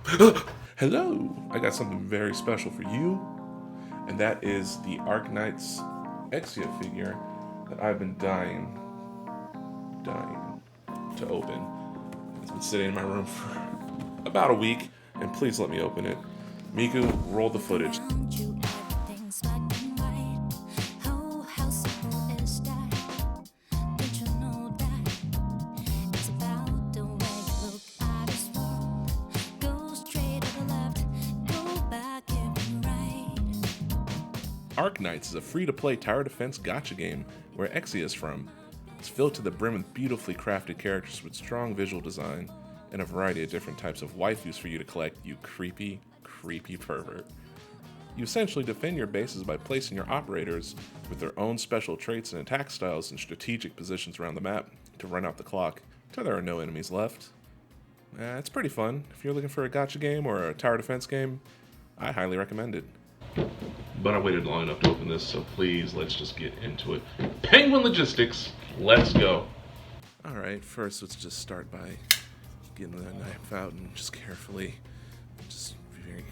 Hello! I got something very special for you, and that is the Arknights Exia figure that I've been dying to open. It's been sitting in my room for about a week, and please let me open it. Miku, roll the footage. Arknights is a free-to-play tower defense gacha game where Exia is from. It's filled to the brim with beautifully crafted characters with strong visual design and a variety of different types of waifus for you to collect, you creepy, creepy pervert. You essentially defend your bases by placing your operators with their own special traits and attack styles in strategic positions around the map to run out the clock until there are no enemies left. It's pretty fun. If you're looking for a gacha game or a tower defense game, I highly recommend it. But I waited long enough to open this, so please, let's just get into it. Penguin Logistics, let's go. Alright, first let's just start by getting that knife out and just carefully, just be very...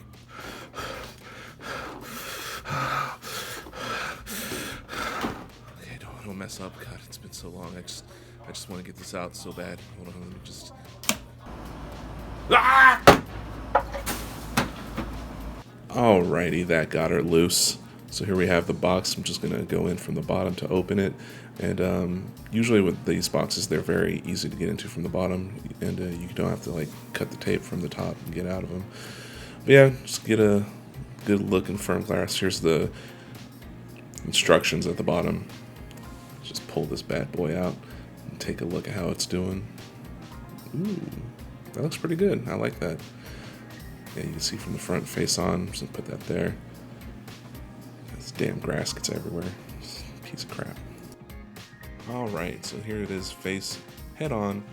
Okay, don't mess up. God, it's been so long. I just want to get this out so bad. Hold on, let me just... Ah! Alrighty, that got her loose. So here we have the box. I'm just gonna go in from the bottom to open it. And usually with these boxes, they're very easy to get into from the bottom, and you don't have to like cut the tape from the top and get out of them. But yeah, just get a good look in firm glass. Here's the instructions at the bottom. Just pull this bad boy out and take a look at how it's doing. Ooh, that looks pretty good. I like that. Yeah, you can see from the front face on. Just put that there. This damn grass gets everywhere. Piece of crap. Alright, so here it is, face head on,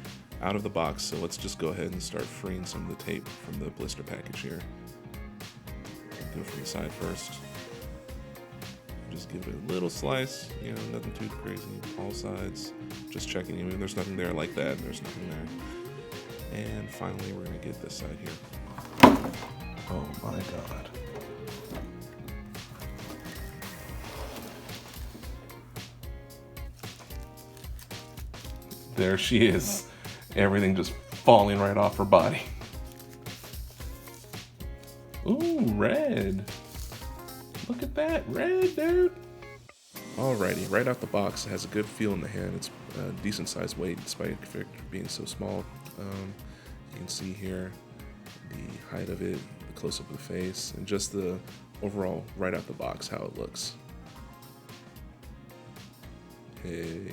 out of the box. So let's just go ahead and start freeing some of the tape from the blister package here. Go from the side first. Just give it a little slice, you know, nothing too crazy. All sides. Just checking, I mean, there's nothing there like that, there's nothing there. And finally, we're gonna get this side here. Oh my god. There she is. Everything just falling right off her body. Ooh, red. Look at that, red, dude. Alrighty, right out the box, it has a good feel in the hand. It's a decent sized weight despite it being so small. You can see here the height of it, the close up of the face, and just the overall right out the box how it looks. Hey.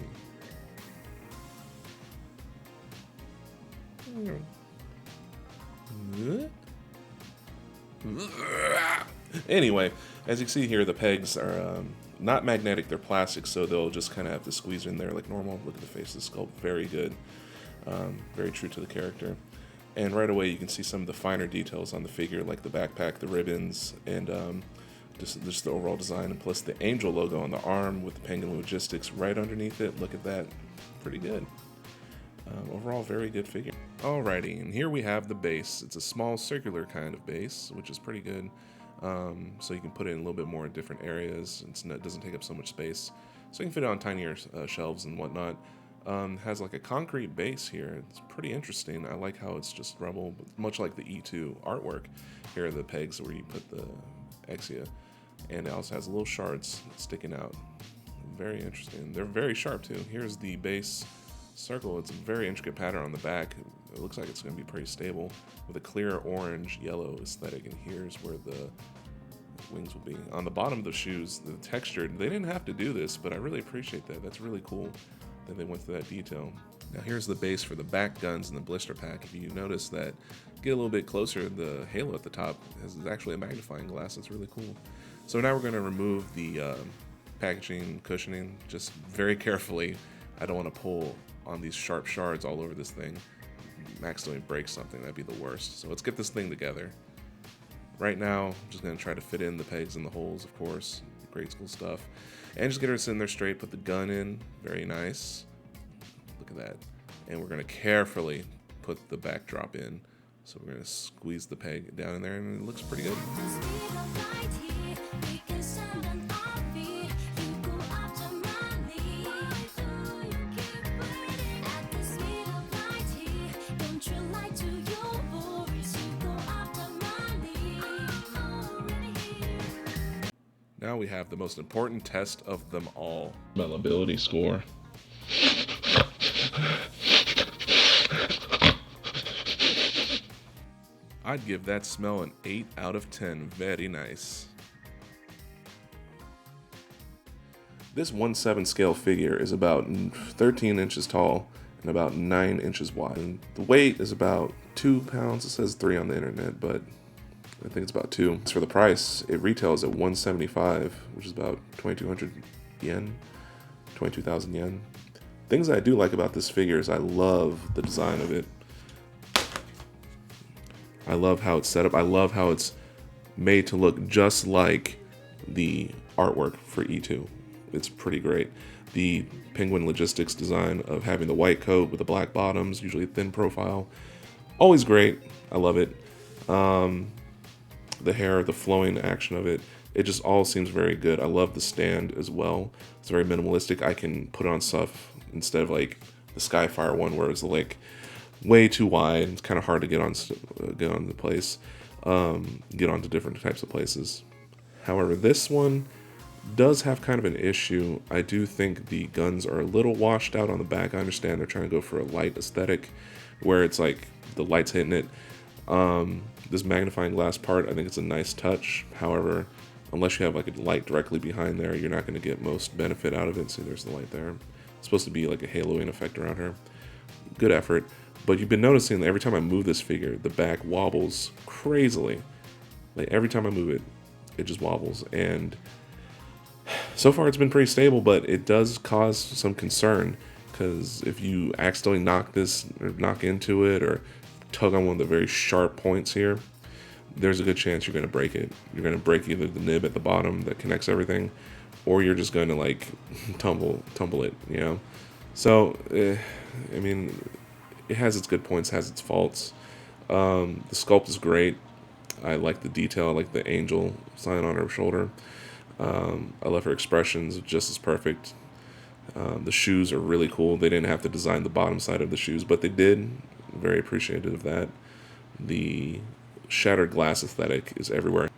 Anyway, as you can see here, the pegs are not magnetic, they're plastic, so they'll just kind of have to squeeze in there like normal. Look at the face of the sculpt, very good. Very true to the character. And right away you can see some of the finer details on the figure, like the backpack, the ribbons, and just the overall design, and plus the angel logo on the arm with the Penguin Logistics right underneath it. Look at that, pretty good. Overall, very good figure. Alrighty, and here we have the base. It's a small circular kind of base, which is pretty good. So you can put it in a little bit more different areas. It doesn't take up so much space. So you can fit it on tinier shelves and whatnot. Has like a concrete base here. It's pretty interesting. I like how it's just rubble, much like the E2 artwork. Here are the pegs where you put the Exia. And it also has little shards sticking out. Very interesting. They're very sharp too. Here's the base circle. It's a very intricate pattern on the back. It looks like it's going to be pretty stable with a clear orange yellow aesthetic, and here's where the wings will be. On the bottom of the shoes, the textured, they didn't have to do this, but I really appreciate that. That's really cool that they went to that detail. Now here's the base for the back guns and the blister pack. If you notice that, get a little bit closer, the halo at the top is actually a magnifying glass. That's really cool. So now we're going to remove the packaging, cushioning, just very carefully. I don't want to pull on these sharp shards all over this thing. Accidentally break something, that'd be the worst. So let's get this thing together. Right now, I'm just gonna try to fit in the pegs and the holes, of course, grade school stuff. And just get her sitting there straight, put the gun in, very nice. Look at that. And we're gonna carefully put the backdrop in So we're going to squeeze the peg down in there, and it looks pretty good. Now we have the most important test of them all. Smellability score. I'd give that smell an 8 out of 10. Very nice. This 1/7 scale figure is about 13 inches tall and about 9 inches wide. And the weight is about 2 pounds. It says 3 on the internet, but I think it's about 2. As for the price, it retails at $175, which is about 2,200 yen, 22,000 yen. Things I do like about this figure is I love the design of it. I love how it's set up. I love how it's made to look just like the artwork for E2. It's pretty great. The Penguin Logistics design of having the white coat with the black bottoms, usually thin profile, always great. I love it. The hair, the flowing action of it, it just all seems very good. I love the stand as well. It's very minimalistic. I can put on stuff instead of like the Skyfire one where it's like way too wide. It's kind of hard to get on the place, get onto different types of places. However, this one does have kind of an issue. I do think the guns are a little washed out on the back. I understand they're trying to go for a light aesthetic where it's like the light's hitting it. This magnifying glass part, I think it's a nice touch. However, unless you have like a light directly behind there, you're not going to get most benefit out of it. See, there's the light there. It's supposed to be like a haloing effect around her. Good effort. But you've been noticing that every time I move this figure, the back wobbles crazily. Like every time I move it, it just wobbles. And so far it's been pretty stable, but it does cause some concern because if you accidentally knock this or knock into it or tug on one of the very sharp points here, there's a good chance you're going to break it. You're going to break either the nib at the bottom that connects everything, or you're just going to like tumble it, you know? So, I mean, it has its good points, has its faults. The sculpt is great. I like the detail. I like the angel sign on her shoulder. I love her expressions, just as perfect. The shoes are really cool. They didn't have to design the bottom side of the shoes, but they did. Very appreciative of that. The shattered glass aesthetic is everywhere.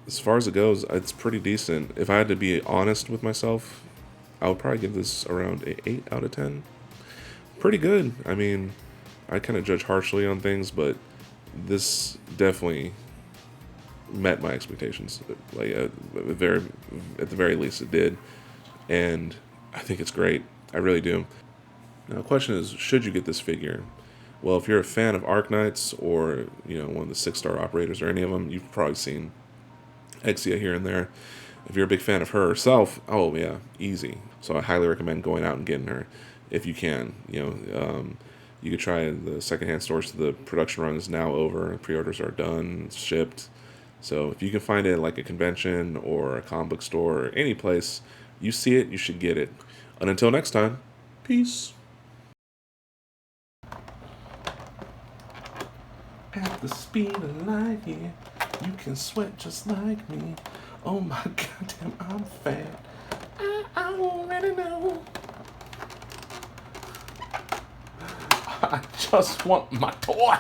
As far as it goes, it's pretty decent. If I had to be honest with myself, I would probably give this around an 8 out of 10. Pretty good. I mean, I kind of judge harshly on things, but this definitely met my expectations. Like at the very least, it did, and I think it's great. I really do. Now, the question is, should you get this figure? Well, if you're a fan of Arknights or one of the 6-star operators or any of them, you've probably seen Exia here and there. If you're a big fan of her herself, oh yeah, easy. So I highly recommend going out and getting her if you can. You could try the secondhand stores. The production run is now over. Pre-orders are done. It's shipped. So if you can find it at like a convention or a comic book store or any place, you see it, you should get it. And until next time, peace. At the speed of light, yeah, you can sweat just like me. Oh my goddamn, I'm fat. I already know. I just want my toy.